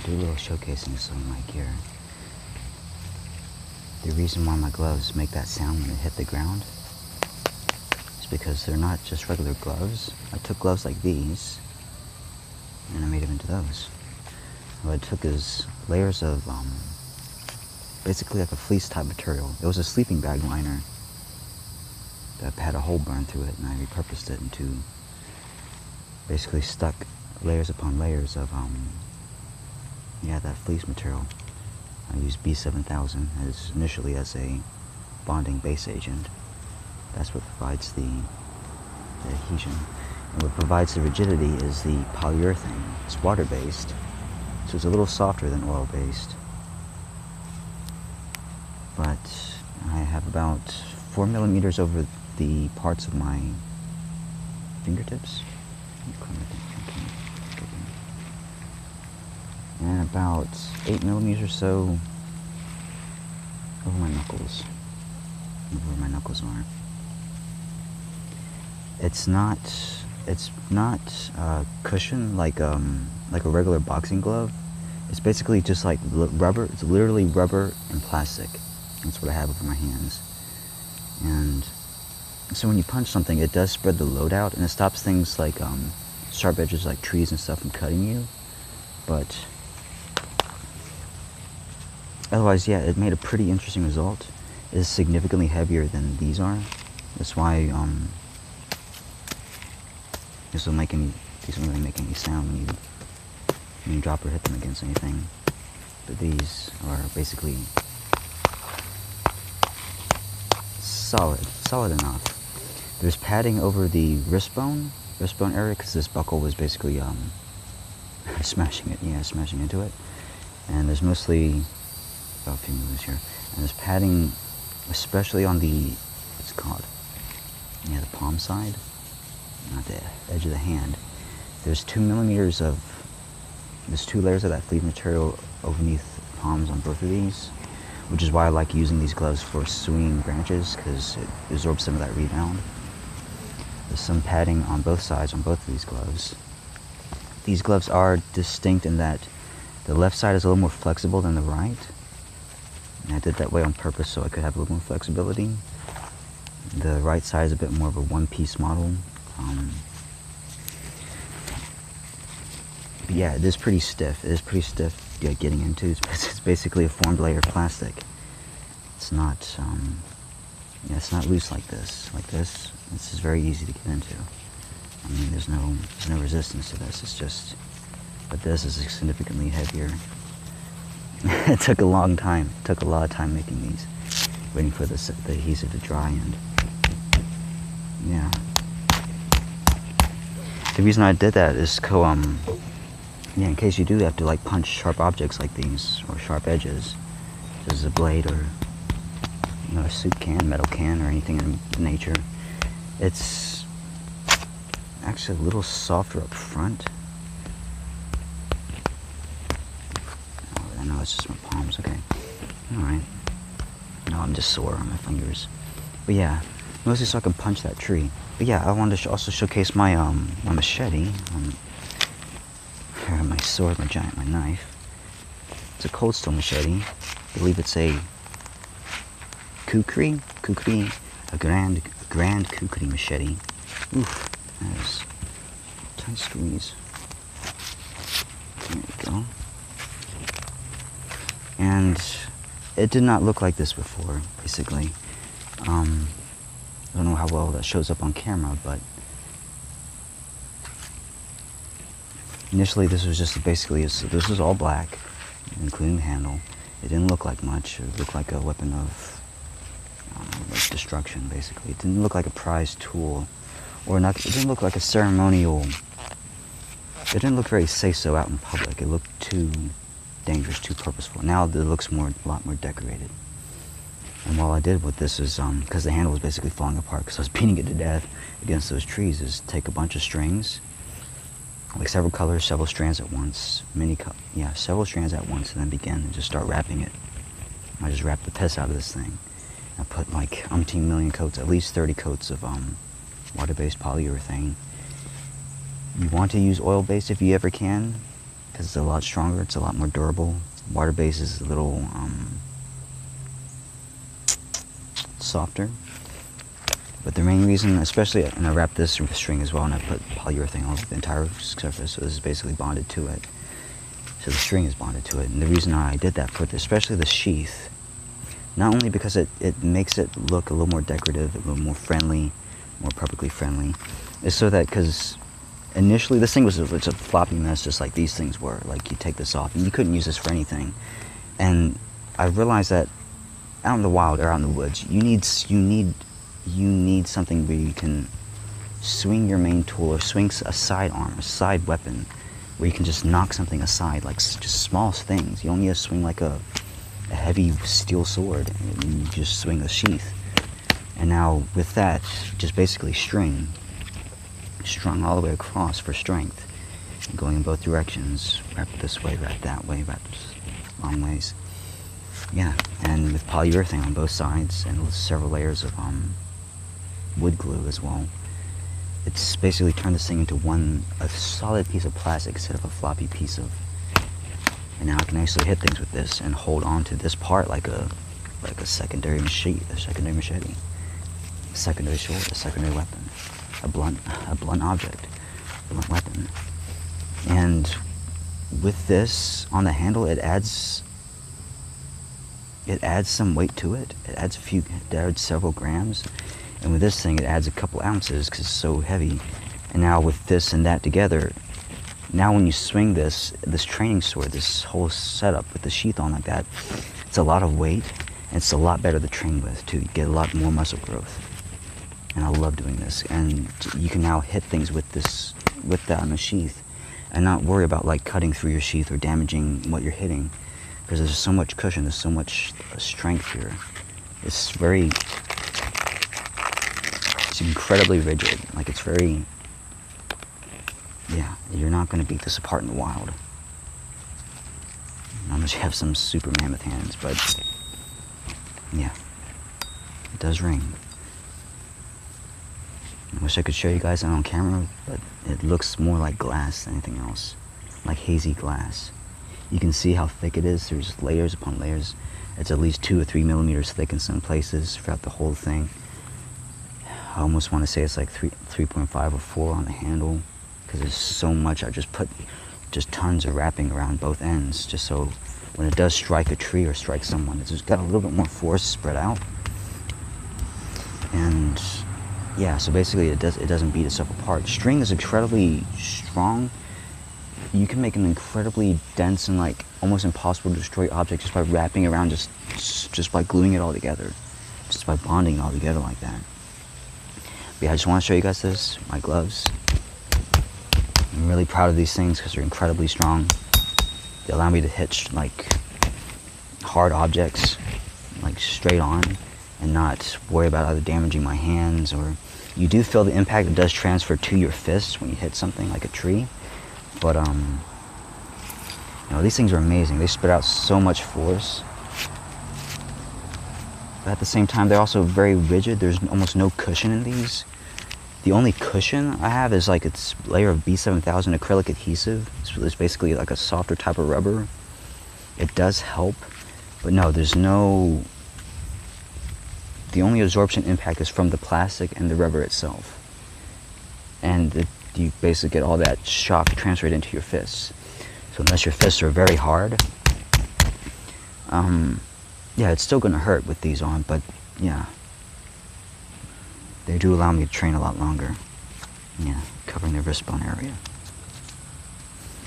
do a little showcasing of some of my gear. The reason why my gloves make that sound when they hit the ground is because they're not just regular gloves. I took gloves like these and I made them into those. What I took is layers of basically like a fleece type material. It was a sleeping bag liner that had a hole burned through it, and I repurposed it into basically stuck layers upon layers of that fleece material. I used B7000 initially as a bonding base agent. That's what provides the adhesion. And what provides the rigidity is the polyurethane. It's water-based, so it's a little softer than oil-based. But I have about 4 millimeters over the parts of my fingertips. And about 8 millimeters or so over my knuckles. Where my knuckles are. It's not cushion like a regular boxing glove. It's basically just like rubber. It's literally rubber and plastic. That's what I have over my hands. And so when you punch something, it does spread the load out, and it stops things like sharp edges like trees and stuff from cutting you. But otherwise, yeah, it made a pretty interesting result. It is significantly heavier than these are. That's why these won't really make any sound when you drop or hit them against anything. But these are basically solid enough. There's padding over the wrist bone area, because this buckle was basically smashing into it. And there's mostly a few moves here. And there's padding, especially on the the palm side, not the edge of the hand. There's 2 millimeters there's 2 layers of that fleece material underneath the palms on both of these, which is why I like using these gloves for swinging branches, because it absorbs some of that rebound. There's some padding on both sides on both of these gloves. These gloves are distinct in that the left side is a little more flexible than the right. And I did that way on purpose so I could have a little more flexibility. The right side is a bit more of a one-piece model. But yeah, it is pretty stiff. It is pretty stiff getting into. It's basically a formed layer of plastic. It's not, it's not loose like this. This is very easy to get into. I mean, there's no resistance to this. It's just, but this is significantly heavier. It took a long time. It took a lot of time making these, waiting for the adhesive to dry. And yeah, the reason I did that is in case you do have to like punch sharp objects like these or sharp edges, such as a blade or a soup can, metal can, or anything in nature. It's actually a little softer up front. I know it's just my palms. Okay, all right. No, I'm just sore on my fingers. But yeah, mostly so I can punch that tree. But yeah, I wanted to also showcase my my machete. My sword, my knife. It's a Cold Stone machete. I believe it's a Kukri, a grand Kukri machete. Oof, that is a tight squeeze. There we go. And it did not look like this before, basically. I don't know how well that shows up on camera, but initially this was just basically, this was all black, including the handle. It didn't look like much. It looked like a weapon of like destruction, basically. It didn't look like a prized tool, or not. It didn't look like a ceremonial. It didn't look very say-so out in public. It looked too dangerous, too purposeful. Now it looks a lot more decorated. And what I did with this is, because the handle was basically falling apart because I was beating it to death against those trees, is take a bunch of strings, like several colors, several strands at once, several strands at once, and then begin and just start wrapping it. I just wrapped the piss out of this thing. I put like umpteen million coats, at least 30 coats of water-based polyurethane. You want to use oil-based if you ever can, because it's a lot stronger, it's a lot more durable. Water base is a little softer. But the main reason, especially, and I wrapped this with string as well, and I put polyurethane all over the entire surface, so this is basically bonded to it. So the string is bonded to it, and the reason I did that for this, especially the sheath, not only because it makes it look a little more decorative, a little more friendly, more publicly friendly, is so that, because initially this thing was it's a floppy mess, just like these things were. Like, you take this off, and you couldn't use this for anything. And I realized that out in the wild or out in the woods, you need something where you can swing your main tool or swing a sidearm, a side weapon, where you can just knock something aside, like just small things. You don't need to swing like a heavy steel sword, and you just swing a sheath. And now with that, just basically strung all the way across for strength, going in both directions, wrap this way, wrap that way, wrap long ways. Yeah, and with polyurethane on both sides and with several layers of wood glue as well. It's basically turned this thing into a solid piece of plastic instead of a floppy piece of. And now I can actually hit things with this and hold on to this part like a secondary machete, a secondary sword, a secondary weapon, a blunt object, blunt weapon. And with this on the handle, it adds some weight to it. It adds several grams. And with this thing, it adds a couple ounces because it's so heavy. And now with this and that together, now when you swing this training sword, this whole setup with the sheath on like that, it's a lot of weight, and it's a lot better to train with too. You get a lot more muscle growth. And I love doing this. And you can now hit things with that on the sheath and not worry about like cutting through your sheath or damaging what you're hitting, because there's so much cushion, there's so much strength here. It's incredibly rigid. Like, it's very, yeah, you're not going to beat this apart in the wild. Unless you have some super mammoth hands, but yeah, it does ring. I wish I could show you guys that on camera, but it looks more like glass than anything else, like hazy glass. You can see how thick it is. There's layers upon layers. It's at least 2 or 3 millimeters thick in some places throughout the whole thing. I almost want to say it's like 3.5 or 4 on the handle, because there's so much. I just put tons of wrapping around both ends, just so when it does strike a tree or strike someone, it's just got a little bit more force spread out. And yeah, so basically it doesn't beat itself apart. String is incredibly strong. You can make an incredibly dense and like almost impossible to destroy object just by wrapping around, just by gluing it all together, just by bonding it all together like that. But yeah, I just want to show you guys this, my gloves. I'm really proud of these things because they're incredibly strong. They allow me to hit like hard objects like straight on and not worry about either damaging my hands, or you do feel the impact. It does transfer to your fists when you hit something like a tree. But these things are amazing. They spit out so much force. But at the same time, they're also very rigid. There's almost no cushion in these. The only cushion I have is like its layer of B7000 acrylic adhesive. It's basically like a softer type of rubber. It does help, but no, there's no. The only absorption impact is from the plastic and the rubber itself. And you basically get all that shock transferred into your fists. So unless your fists are very hard, yeah, it's still going to hurt with these on, but yeah, they do allow me to train a lot longer. Yeah, covering the wrist bone area.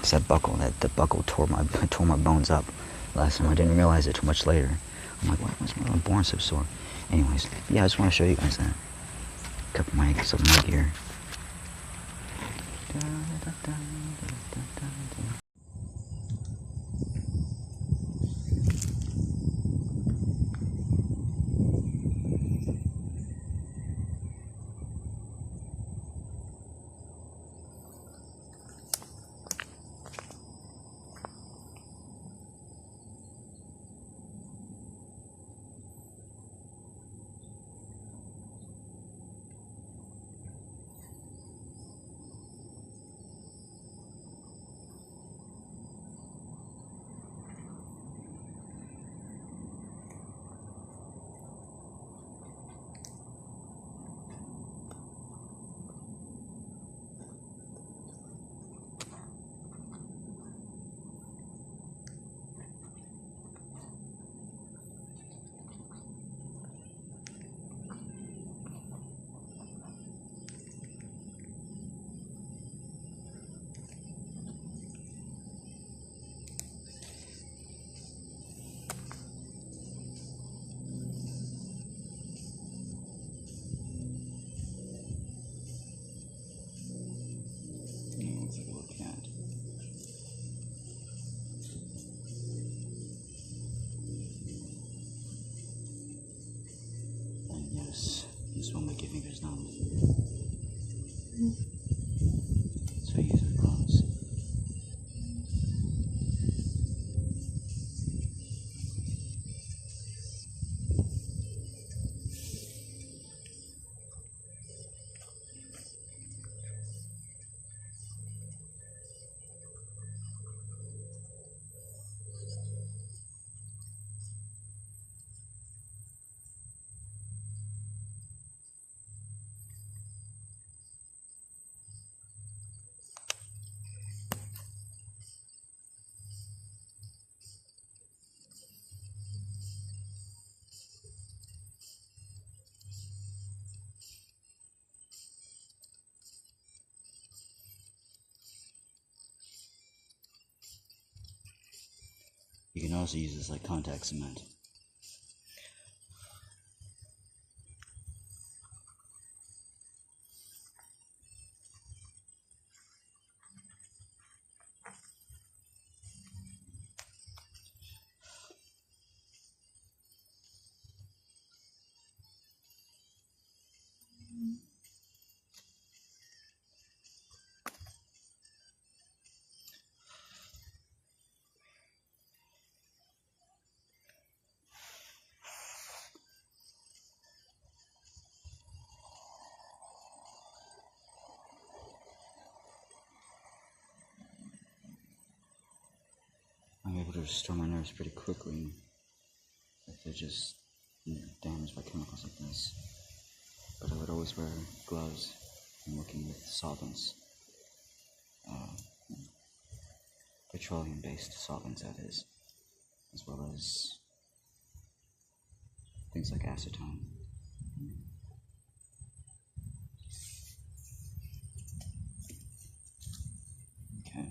It's that buckle. The buckle tore my bones up last time. I didn't realize it too much later. I'm like, why was my bone so sore? Anyways, yeah, I just want to show you guys that. Cover my gear. This won't make your fingers numb. So use the gloves. You can also use this like contact cement. I'm able to restore my nerves pretty quickly if they're just damaged by chemicals like this. But I would always wear gloves when working with solvents. Petroleum-based solvents, that is. As well as things like acetone. Okay.